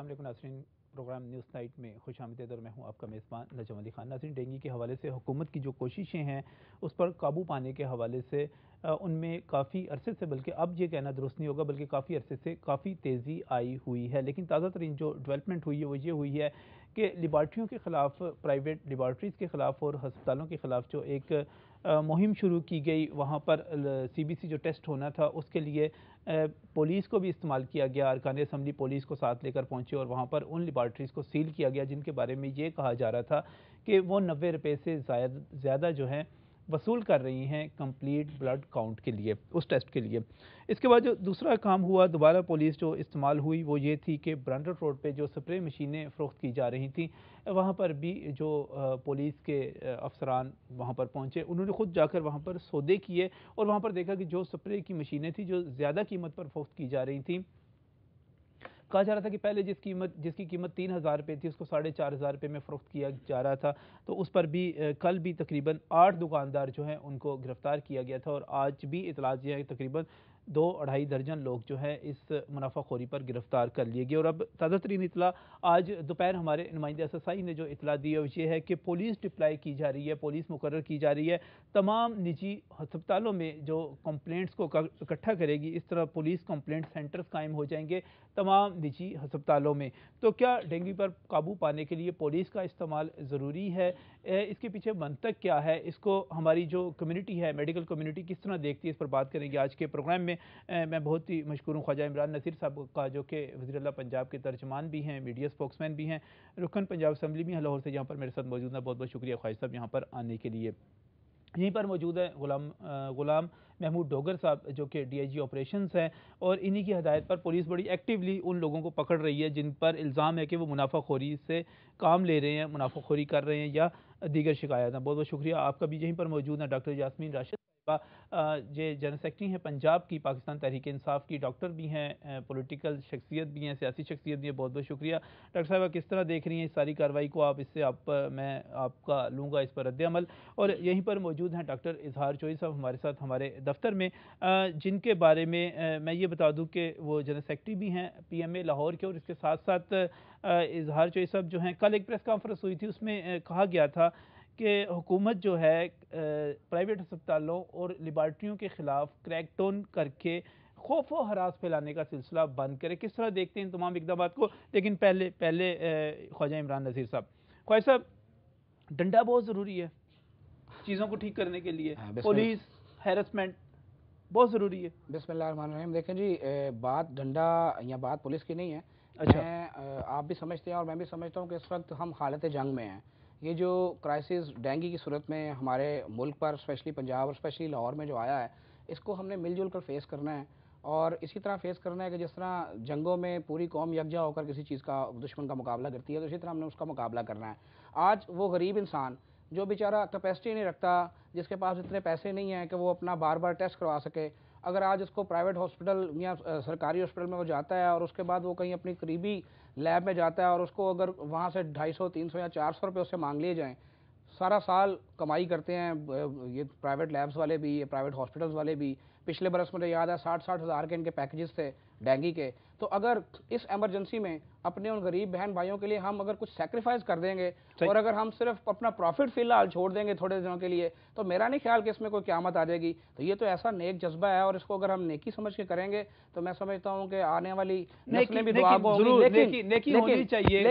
السلام علیکم ناظرین، پروگرام نیوز نائٹ میں خوش آمدید اور میں ہوں آپ کا میزبان نجم علی خان۔ ناظرین، ڈینگی کے حوالے سے حکومت کی جو کوششیں ہیں اس پر قابو پانے کے حوالے سے ان میں کافی عرصے سے، بلکہ اب یہ کہنا درست نہیں ہوگا، بلکہ کافی عرصے سے کافی تیزی آئی ہوئی ہے۔ لیکن تازہ ترین جو ڈیولپمنٹ ہوئی ہے وہ یہ ہوئی ہے کہ لیبارٹریوں کے خلاف، پرائیویٹ لیبارٹریز کے خلاف اور ہسپتالوں کے خلاف جو ایک مہم شروع کی گئی، وہاں پر سی بی سی جو ٹیسٹ ہونا تھا اس کے لیے پولیس کو بھی استعمال کیا گیا۔ ارکان اسمبلی پولیس کو ساتھ لے کر پہنچے اور وہاں پر ان لیبارٹریز کو سیل کیا گیا جن کے بارے میں یہ کہا جا رہا تھا کہ وہ 90 روپے سے زیادہ جو ہے وصول کر رہی ہیں کمپلیٹ بلڈ کاؤنٹ کے لیے، اس ٹیسٹ کے لیے۔ اس کے بعد جو دوسرا کام ہوا، دوبارہ پولیس جو استعمال ہوئی وہ یہ تھی کہ برانڈر روڈ پہ جو سپرے مشینیں فروخت کی جا رہی تھیں، وہاں پر بھی جو پولیس کے افسران وہاں پر پہنچے، انہوں نے خود جا کر وہاں پر سودے کیے اور وہاں پر دیکھا کہ جو سپرے کی مشینیں تھیں جو زیادہ قیمت پر فروخت کی جا رہی تھیں، کہا جا رہا تھا کہ پہلے جس کی قیمت 3000 روپے تھی اس کو 4500 روپے میں فروخت کیا جا رہا تھا، تو اس پر بھی کل بھی تقریباً 8 دکاندار جو ہیں ان کو گرفتار کیا گیا تھا، اور آج بھی اطلاعات یہ ہے کہ تقریباً 2-2.5 درجن لوگ جو ہے اس منافع خوری پر گرفتار کر لیے گئے۔ اور اب تازہ ترین اطلاع آج دوپہر ہمارے نمائندے SSI نے جو اطلاع دی ہے یہ ہے کہ پولیس ڈپلائی کی جا رہی ہے، پولیس مقرر کی جا رہی ہے تمام نجی ہسپتالوں میں جو کمپلینٹس کو اکٹھا کرے گی۔ اس طرح پولیس کمپلینٹ سینٹرز قائم ہو جائیں گے تمام نجی ہسپتالوں میں۔ تو کیا ڈینگی پر قابو پانے کے لیے پولیس کا استعمال ضروری ہے؟ اس کے پیچھے منطق کیا ہے؟ اس کو ہماری جو کمیونٹی ہے، میڈیکل کمیونٹی کس طرح دیکھتی ہے، اس پر بات کریں گے آج کے پروگرام میں۔ میں بہت ہی مشکور ہوں خواجہ عمران نصیر صاحب کا، جو کہ وزیر اعلیٰ پنجاب کے ترجمان بھی ہیں، میڈیا اسپوکس مین بھی ہیں، رکن پنجاب اسمبلی بھی ہیں لاہور سے، یہاں پر میرے ساتھ موجود ہیں۔ بہت بہت شکریہ خواجہ صاحب یہاں پر آنے کے لیے۔ یہیں پر موجود ہے غلام محمود ڈوگر صاحب، جو کہ DIG آپریشنز ہیں، اور انہی کی ہدایت پر پولیس بڑی ایکٹیولی ان لوگوں کو پکڑ رہی ہے جن پر الزام ہے کہ وہ منافع خوری سے کام لے رہے ہیں، منافع خوری کر رہے ہیں یا دیگر شکایات ہیں۔ بہت بہت شکریہ آپ کا بھی۔ یہیں پر موجود ہیں ڈاکٹر یاسمین راشد صاحبہ، یہ جنرل سیکرٹری ہیں پنجاب کی، پاکستان تحریک انصاف کی، ڈاکٹر بھی ہیں، پولیٹیکل شخصیت بھی ہیں، سیاسی شخصیت بھی ہیں۔ بہت بہت شکریہ ڈاکٹر صاحبہ، کس طرح دیکھ رہی ہیں اس ساری کارروائی کو آپ؟ اس سے میں آپ کا لوں گا اس پر رد عمل۔ اور یہیں پر موجود ہیں ڈاکٹر اظہار چوہی صاحب ہمارے ساتھ ہمارے دفتر میں، جن کے بارے میں میں یہ بتا دوں کہ وہ جنرل سیکرٹری بھی ہیں PMA لاہور کے، اور اس کے ساتھ ساتھ اظہار چوہی صاحب جو ہیں، کل ایک پریس کانفرنس ہوئی تھی، اس میں کہا گیا تھا کہ حکومت جو ہے پرائیویٹ ہسپتالوں اور لیبارٹریوں کے خلاف کریک ڈاؤن کر کے خوف و ہراس پھیلانے کا سلسلہ بند کرے۔ کس طرح دیکھتے ہیں ان تمام اقدامات کو؟ لیکن پہلے خواجہ عمران نصیر صاحب۔ خواجہ صاحب، ڈنڈا بہت ضروری ہے چیزوں کو ٹھیک کرنے کے لیے، پولیس ہیرسمنٹ بہت ضروری ہے۔ بسم اللہ الرحمن الرحیم۔ دیکھیں جی، بات ڈنڈا یا بات پولیس کی نہیں ہے۔ آپ بھی سمجھتے ہیں اور میں بھی سمجھتا ہوں کہ اس وقت ہم حالت جنگ میں ہیں۔ یہ جو کرائسس ڈینگی کی صورت میں ہمارے ملک پر، اسپیشلی پنجاب اور اسپیشلی لاہور میں جو آیا ہے، اس کو ہم نے مل جل کر فیس کرنا ہے، اور اسی طرح فیس کرنا ہے کہ جس طرح جنگوں میں پوری قوم یکجا ہو کر کسی چیز کا، دشمن کا مقابلہ کرتی ہے، تو اسی طرح ہم نے اس کا مقابلہ کرنا ہے۔ آج وہ غریب انسان جو بیچارہ کیپیسٹی نہیں رکھتا، جس کے پاس اتنے پیسے نہیں ہیں کہ وہ اپنا بار بار ٹیسٹ کروا سکے، اگر آج اس کو پرائیویٹ ہاسپٹل یا سرکاری ہاسپٹل میں وہ جاتا ہے اور اس کے بعد وہ کہیں اپنی قریبی لیب میں جاتا ہے اور اس کو اگر وہاں سے 250, 300 یا 400 روپے اس سے مانگ لیے جائیں، سارا سال کمائی کرتے ہیں یہ پرائیویٹ لیبز والے بھی، یہ پرائیویٹ ہاسپٹلز والے بھی۔ پچھلے برس مجھے یاد ہے 60 ہزار کے ان کے پیکیجز تھے ڈینگی کے۔ تو اگر اس ایمرجنسی میں اپنے ان غریب بہن بھائیوں کے لیے ہم اگر کچھ سیکریفائز کر دیں گے اور اگر ہم صرف اپنا پروفٹ فی الحال چھوڑ دیں گے تھوڑے دنوں کے لیے، تو میرا نہیں خیال کہ اس میں کوئی قیامت آ جائے گی۔ تو یہ تو ایسا نیک جذبہ ہے، اور اس کو اگر ہم نیکی سمجھ کے کریں گے تو میں سمجھتا ہوں کہ آنے والی نسلیں بھی دعا گو ہوں گی۔ نیکی ہونی چاہیے،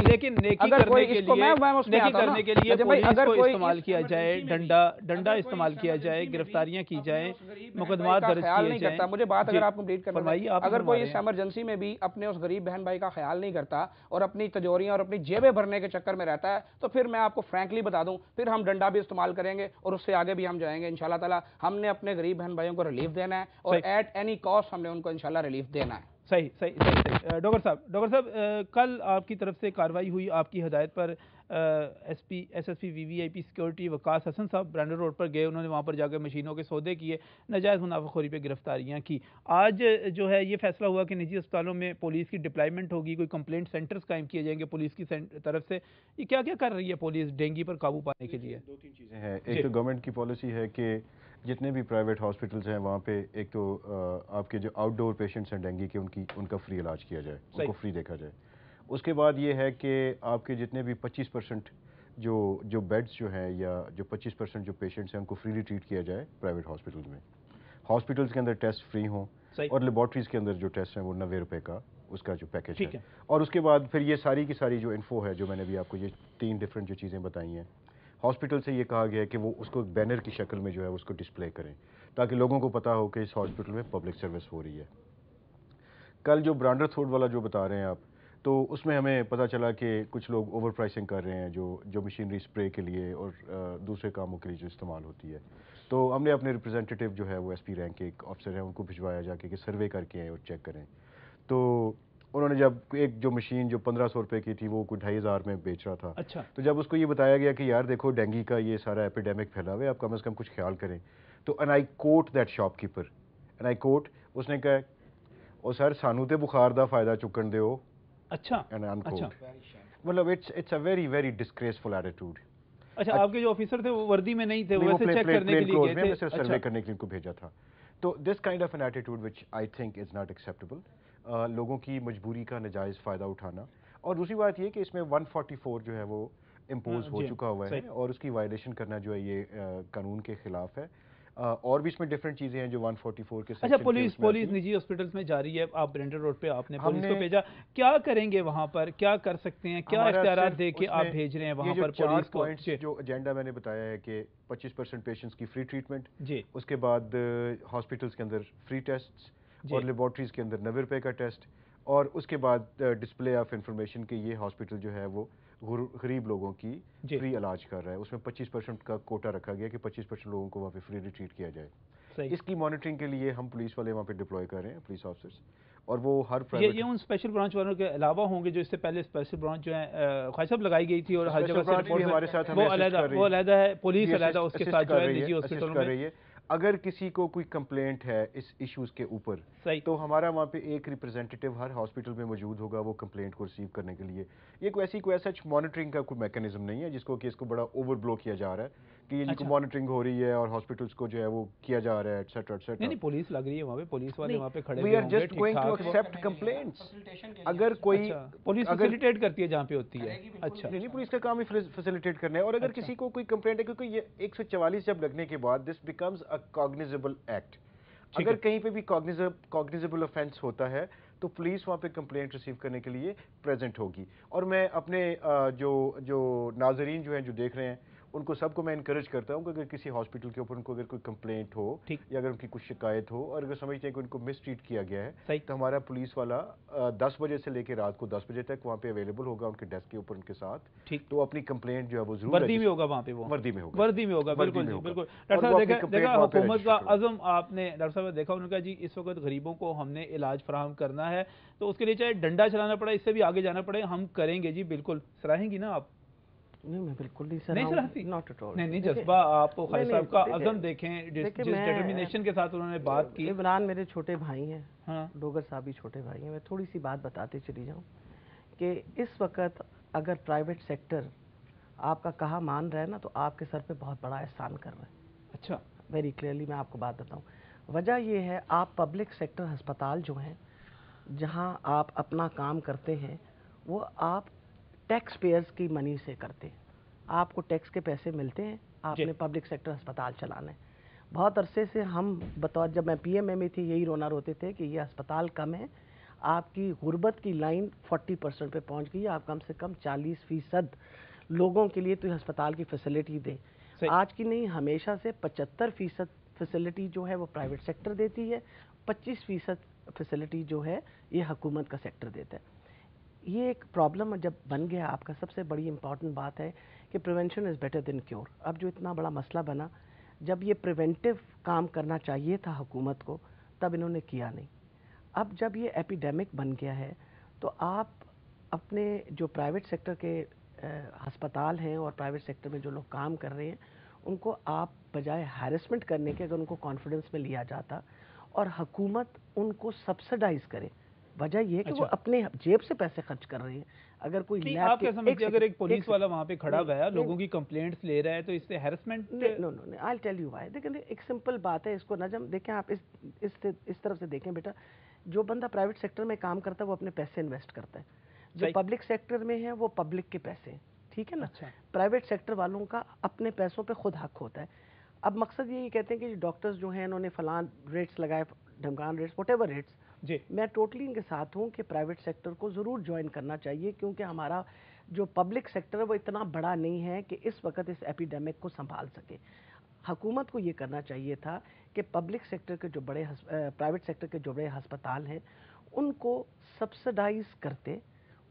لیکن نیکی کرنے کے لیے پولیس کو استعمال کیا جائے، ڈنڈا استعمال کیا جائے، گرفتاریاں کی جائیں، مقدمات درج کیے جائیں۔ مجھے بات اگر آپ کمپلیٹ کرنا ہے، اگر کوئی اس ایمرجنسی میں بھی اپنے اس غریب بہن بھائی کا خیال نہیں کرتا اور اپنی تجوریاں اور اپنی جیبیں بھرنے کے چکر میں رہتا ہے، تو پھر میں آپ کو فرینکلی بتا دوں، پھر ہم ڈنڈا بھی استعمال کریں گے اور اس سے آگے بھی ہم جائیں گے انشاءاللہ تعالی۔ ہم نے اپنے غریب بہن بھائیوں کو ریلیف دینا ہے، اور ایٹ اینی کاسٹ ہم نے ان کو انشاءاللہ ریلیف دینا ہے۔ صحیح۔ ڈاکٹر صاحب، کل آپ کی طرف سے کارروائی ہوئی، آپ کی ہدایت پر SSP VVIP سیکورٹی وقاص حسن صاحب برانڈر روڈ پر گئے، انہوں نے وہاں پر جا کے مشینوں کے سودے کیے، ناجائز منافع خوری پہ گرفتاریاں کی۔ آج جو ہے یہ فیصلہ ہوا کہ نجی اسپتالوں میں پولیس کی ڈپلائمنٹ ہوگی، کوئی کمپلینٹ سینٹرز قائم کیے جائیں گے پولیس کی طرف سے۔ یہ کیا کیا کر رہی ہے پولیس ڈینگی پر قابو پانے کے لیے؟ دو تین چیزیں ہیں۔ ایک تو گورنمنٹ کی پالیسی ہے کہ جتنے بھی پرائیویٹ ہاسپٹلس ہیں وہاں پہ ایک تو آپ کے جو آؤٹ ڈور پیشنٹس ہیں ڈینگی کے ان کا فری علاج کیا جائے, ان کو فری دیکھا جائے. اس کے بعد یہ ہے کہ آپ کے جتنے بھی 25% جو بیڈز جو ہیں یا جو 25% جو پیشنٹس ہیں ان کو فریلی ٹریٹ کیا جائے پرائیویٹ ہاسپٹلز میں. ہاسپٹلس کے اندر ٹیسٹ فری ہوں اور لیبارٹریز کے اندر جو ٹیسٹ ہیں وہ 90 روپے کا اس کا جو پیکیج ہے. اور اس کے بعد پھر یہ ساری کی ساری جو انفو ہے جو میں نے بھی آپ کو یہ 3 ڈفرینٹ جو چیزیں بتائی ہیں, ہاسپٹل سے یہ کہا گیا ہے کہ وہ اس کو ایک بینر کی شکل میں جو ہے اس کو ڈسپلے کریں تاکہ لوگوں کو پتہ ہو کہ اس ہاسپٹل میں پبلک سروس ہو رہی ہے. کل جو برانڈر تھروٹ والا جو بتا رہے ہیں آپ, تو اس میں ہمیں پتہ چلا کہ کچھ لوگ اوور پرائسنگ کر رہے ہیں جو مشینری اسپرے کے لیے اور دوسرے کاموں کے لیے جو استعمال ہوتی ہے. تو ہم نے اپنے ریپرزینٹیو جو ہے وہ ایس پی رینک کے ایک آفیسر ہیں ان کو بھجوایا جا کے کہ سروے کر کے آئیں اور چیک کریں. تو انہوں نے جب ایک جو مشین جو 1500 روپے کی تھی وہ کوئی 2500 میں بیچ رہا تھا. اچھا. تو جب اس کو یہ بتایا گیا کہ یار دیکھو ڈینگی کا یہ سارا ایپیڈیمک پھیلا ہوا ہے, آپ کم از کم کچھ خیال کریں. تو and I quote that shopkeeper, and I quote, اس نے کہا او سر سانو تے بخار دا فائدہ چکن دیو. اچھا. مطلب it's a very very disgraceful attitude. اچھا, آپ کے جو آفیسر تھے وہ وردی میں نہیں تھے, وہ ویسے چیک کرنے کے لیے گئے تھے, صرف سروے کرنے کے لیے ان کو بھیجا تھا. تو this kind of an attitude which I think is not acceptable. لوگوں کی مجبوری کا ناجائز فائدہ اٹھانا. اور دوسری بات یہ کہ اس میں 144 جو ہے وہ امپوز ہو چکا ہوا ہے اور اس کی وائلیشن کرنا جو ہے یہ قانون کے خلاف ہے. اور بھی اس میں ڈفرینٹ چیزیں ہیں جو 144 کے. اچھا, پولیس نجی ہاسپٹلس میں جاری ہے, آپ برینڈر روڈ پہ آپ نے پولیس کو بھیجا, کیا کریں گے وہاں پر, کیا کر سکتے ہیں, کیا اختیارات دے کے آپ بھیج رہے ہیں وہاں پر پولیس کو؟ جو ایجنڈا میں نے بتایا ہے کہ 25% پیشنٹس کی فری ٹریٹمنٹ, جی, اس کے بعد ہاسپٹلس کے اندر فری ٹیسٹ اور لیبارٹریز کے اندر 90 روپے کا ٹیسٹ, اور اس کے بعد ڈسپلے آف انفارمیشن کہ یہ ہاسپٹل جو ہے وہ غریب لوگوں کی فری علاج کر رہا ہے. اس میں 25% کا کوٹا رکھا گیا کہ 25% لوگوں کو وہاں پہ فری ٹریٹ کیا جائے. اس کی مانیٹرنگ کے لیے ہم پولیس والے وہاں پہ ڈپلوائے کر رہے ہیں, پولیس آفیسرز, اور وہ ہر یہ ان اسپیشل برانچ والوں کے علاوہ ہوں گے جو اس سے پہلے اسپیشل برانچ جو ہے خواجہ صاحب لگائی گئی تھی اور ہر جگہ سے رپورٹ وہ علیحدہ ہے, پولیس علیحدہ اس کے ساتھ جو ہے نجی ہاسپٹلوں میں. اگر کسی کو کوئی کمپلینٹ ہے اس ایشوز کے اوپر تو ہمارا وہاں پہ ایک ریپرزینٹیو ہر ہاسپٹل میں موجود ہوگا وہ کمپلینٹ کو ریسیو کرنے کے لیے. یہ کوئی ایسا مانیٹرنگ کا کوئی میکینزم نہیں ہے جس کو کہ اس کو بڑا اوور بلو کیا جا رہا ہے کہ یہ جو مانیٹرنگ ہو رہی ہے اور ہاسپٹلس کو جو ہے وہ کیا جا رہا ہے ایٹسیٹرا ایٹسیٹرا. نہیں, پولیس لگ رہی ہے وہاں پہ, پولیس والے وہاں پہ کھڑے we are just going to accept complaints. اگر کوئی پولیس فیسیلیٹیٹ کرتی ہے جہاں پہ ہوتی ہے. اچھا, نہیں, پولیس کا کام ہی فیسیلیٹیٹ کرنا ہے. اور اگر کسی کو کوئی کمپلینٹ ہے, کیونکہ یہ 144 جب لگنے کے بعد دس بیکمز اے کاگنیزیبل ایکٹ. اگر کہیں پہ بھی کاگنیزیبل آفینس ہوتا ہے تو پولیس وہاں پہ کمپلینٹ ریسیو کرنے کے لیے پریزنٹ ہوگی. اور میں اپنے جو ناظرین جو ہیں جو دیکھ رہے ہیں ان کو سب کو میں انکریج کرتا ہوں کہ اگر کسی ہاسپٹل کے اوپر ان کو اگر کوئی کمپلینٹ ہو یا اگر ان کی کچھ شکایت ہو اور اگر سمجھتے ہیں کہ ان کو مس ٹریٹ کیا گیا ہے تو ہمارا پولیس والا 10 بجے سے لے کے رات کو 10 بجے تک وہاں پہ اویلیبل ہوگا ان کے ڈیسک کے اوپر ان کے ساتھ. تو اپنی کمپلینٹ جو ہے وہ ضرور وردی میں ہوگا, وہاں پہ وہ وردی میں ہوگا. بالکل بالکل. ڈاکٹر صاحب دیکھا حکومت کا عزم آپ نے, ڈاکٹر صاحب دیکھا انہوں نے کہا جی اس وقت غریبوں کو ہم نے علاج فراہم کرنا ہے تو اس کے لیے چاہے ڈنڈا چلانا پڑے, اس سے بھی آگے جانا پڑے, ہم کریں گے. جی بالکل, سراہیں گی نا آپ؟ نہیں, میں بالکل نہیں سراہتی, نہیں جذبہ آپ خواجہ صاحب کا عزم دیکھیں, جس ڈٹرمنیشن کے ساتھ انہوں نے بات کی. عمران میرے چھوٹے بھائی ہیں, ڈوگر صاحب بھی چھوٹے بھائی ہیں. میں تھوڑی سی بات بتاتے چلی جاؤں کہ اس وقت اگر پرائیویٹ سیکٹر آپ کا کہا مان رہا ہے نا تو آپ کے سر پہ بہت بڑا احسان کر رہے ہیں. اچھا, ویری کلیئرلی میں آپ کو بات بتاؤں. وجہ یہ ہے آپ پبلک سیکٹر ہسپتال جو ہیں جہاں آپ اپنا کام کرتے ہیں وہ آپ ٹیکس پیئرز کی منی سے کرتے ہیں. آپ کو ٹیکس کے پیسے ملتے ہیں, آپ نے پبلک سیکٹر ہسپتال چلانا ہے. بہت عرصے سے ہم بطور, جب میں پی ایم اے میں تھی, یہی رونا روتے تھے کہ یہ ہسپتال کم ہے, آپ کی غربت کی لائن 40% پہ پہنچ گئی ہے, آپ کم سے کم 40% لوگوں کے لیے تو ہسپتال کی فیسلٹی دیں. آج کی نہیں, ہمیشہ سے 75% فیسلٹی جو ہے وہ پرائیویٹ سیکٹر دیتی ہے, 25% فیسلٹی جو ہے یہ حکومت کا سیکٹر دیتا ہے. یہ ایک پرابلم جب بن گیا آپ کا, سب سے بڑی امپورٹنٹ بات ہے کہ prevention is better than cure. اب جو اتنا بڑا مسئلہ بنا, جب یہ پریونٹیو کام کرنا چاہیے تھا حکومت کو, تب انہوں نے کیا نہیں. اب جب یہ ایپیڈیمک بن گیا ہے تو آپ اپنے جو پرائیویٹ سیکٹر کے ہسپتال ہیں اور پرائیویٹ سیکٹر میں جو لوگ کام کر رہے ہیں ان کو آپ بجائے ہیرسمنٹ کرنے کے اگر ان کو کانفیڈنس میں لیا جاتا اور حکومت ان کو سبسڈائز کرے, وجہ یہ ہے کہ وہ اپنے جیب سے پیسے خرچ کر رہے ہیں. اگر کوئی آپ کیا سمجھتے ہیں اگر ایک پولیس والا وہاں پہ کھڑا ہوا ہے لوگوں کی کمپلینٹس لے رہا ہے تو اس سے harassment? No I tell you why. دیکھیں ایک سمپل بات ہے, اس کو نجم دیکھیں آپ اس طرف سے دیکھیں بیٹا, جو بندہ پرائیویٹ سیکٹر میں کام کرتا ہے وہ اپنے پیسے انویسٹ کرتا ہے, جو پبلک سیکٹر میں ہے وہ پبلک کے پیسے ہیں, ٹھیک ہے نا. پرائیویٹ سیکٹر والوں کا اپنے پیسوں پہ خود حق ہوتا ہے. اب مقصد یہ کہتے ہیں کہ ڈاکٹرز جو ہیں انہوں نے فلان ریٹس لگائے, ڈھمکان ریٹس, واٹ ایور ریٹس. میں ٹوٹلی ان کے ساتھ ہوں کہ پرائیویٹ سیکٹر کو ضرور جوائن کرنا چاہیے, کیونکہ ہمارا جو پبلک سیکٹر ہے وہ اتنا بڑا نہیں ہے کہ اس وقت اس ایپیڈیمک کو سنبھال سکے. حکومت کو یہ کرنا چاہیے تھا کہ پبلک سیکٹر کے جو بڑے پرائیویٹ سیکٹر کے جو بڑے ہسپتال ہیں ان کو سبسڈائز کرتے,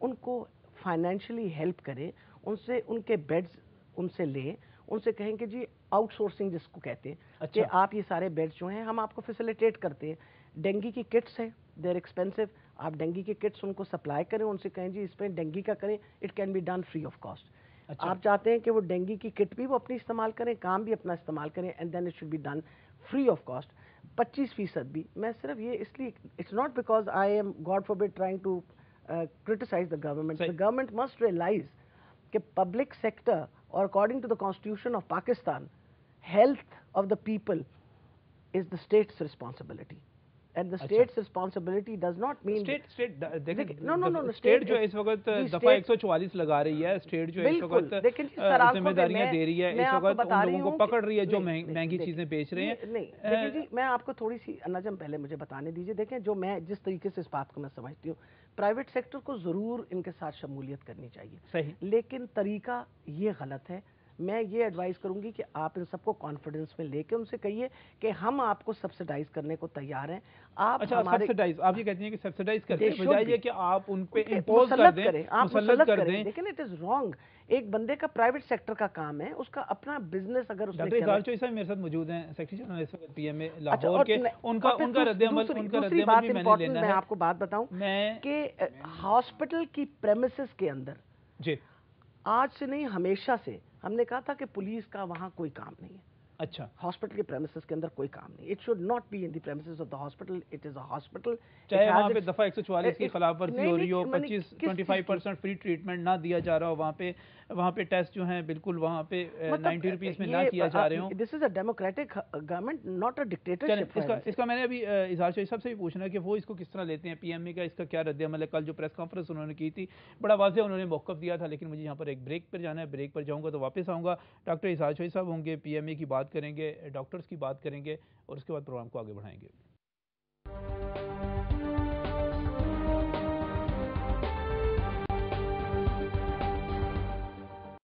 ان کو فائنینشلی ہیلپ کرے, ان سے ان کے بیڈز ان سے لیں, ان سے کہیں کہ جی آؤٹ سورسنگ جس کو کہتے ہیں کہ آپ یہ سارے بیڈز جو ہیں ہم آپ کو فیسیلیٹیٹ کرتے ہیں. ڈینگی کی کٹس ہیں, دے آر ایکسپینسو, آپ ڈینگی کی کٹس ان کو سپلائی کریں, ان سے کہیں جی اس پہ ڈینگی کا کریں, it can be done free of cost. آپ چاہتے ہیں کہ وہ ڈینگی کی کٹ بھی وہ اپنی استعمال کریں, کام بھی اپنا استعمال کریں, and then it should be done free of cost. 25% بھی میں صرف یہ اس لیے, it's not because I am God forbid trying to criticize the government. The government must realize کہ پبلک سیکٹر اور according to the constitution of Pakistan health of the people is the state's responsibility. And the state's responsibility does not mean state جو اس وقت دفعہ 144 لگا رہی ہے, state جو اس وقت ذمہ داریاں دے رہی ہے, اس وقت ان لوگوں کو پکڑ رہی ہے جو مہنگی چیزیں بیچ رہے ہیں. دیکھیں جی میں آپ کو تھوڑی سی نجم پہلے مجھے بتانے دیجیے. دیکھیں جو میں جس طریقے سے اس بات کو میں سمجھتی ہوں, پرائیویٹ سیکٹر کو ضرور ان کے ساتھ شمولیت کرنی چاہیے, صحیح, لیکن طریقہ یہ غلط ہے. میں یہ ایڈوائز کروں گی کہ آپ ان سب کو کانفیڈنس میں لے کے ان سے کہیے کہ ہم آپ کو سبسیڈائز کرنے کو تیار ہیں. آپ سبسیڈائز, آپ یہ کہتے ہیں کہ سبسیڈائز کرنے کے بجائے یہ کہ آپ ان پہ امپوز کر دیں, مسلط کر دیں. لیکن اٹ از رانگ. ایک بندے کا پرائیویٹ سیکٹر کا کام ہے, اس کا اپنا بزنس اگر اس نے ڈاکٹر اظہار چوہی صاحب میرے ساتھ موجود ہیں, سیکریٹری جنرل اس وقت پی ایم اے لاہور کے, ان کا رد عمل بھی میں نے لینا ہے. میں آپ کو بات بتاؤں کہ ہاسپٹل کی پریمیسز کے اندر جی آج سے نہیں ہمیشہ سے ہم نے کہا تھا کہ پولیس کا وہاں کوئی کام نہیں ہے. اچھا, ہاسپٹل کے پریمیسز کے اندر کوئی کام نہیں. It should not be in the premises of the hospital. It is a hospital. چاہے وہاں پہ دفعہ 144 کی خلاف ورزی ہو رہی ہو, 25% فری ٹریٹمنٹ نہ دیا جا رہا ہو, وہاں پہ ٹیسٹ جو ہیں بالکل وہاں پہ 90 روپیز میں نہ کیا جا رہے ہوں. This is a democratic government, not a dictatorship. اس کا میں نے ابھی اظہار چوہی صاحب سے بھی پوچھنا ہے کہ وہ اس کو کس طرح لیتے ہیں, پی ایم اے کا اس کا کیا رد عمل ہے. کل جو پریس کانفرنس انہوں نے کی تھی بڑا واضح انہوں نے موقف دیا تھا, لیکن مجھے یہاں پر ایک بریک پر جانا ہے, بریک پر جاؤں گا تو واپس آؤں گا. ڈاکٹر اظہار چوہی صاحب ہوں گے, پی ایم اے کی بات کریں گے, ڈاکٹرز کی بات کریں گے, اور اس کے بعد پروگرام کو آگے بڑھائیں گے.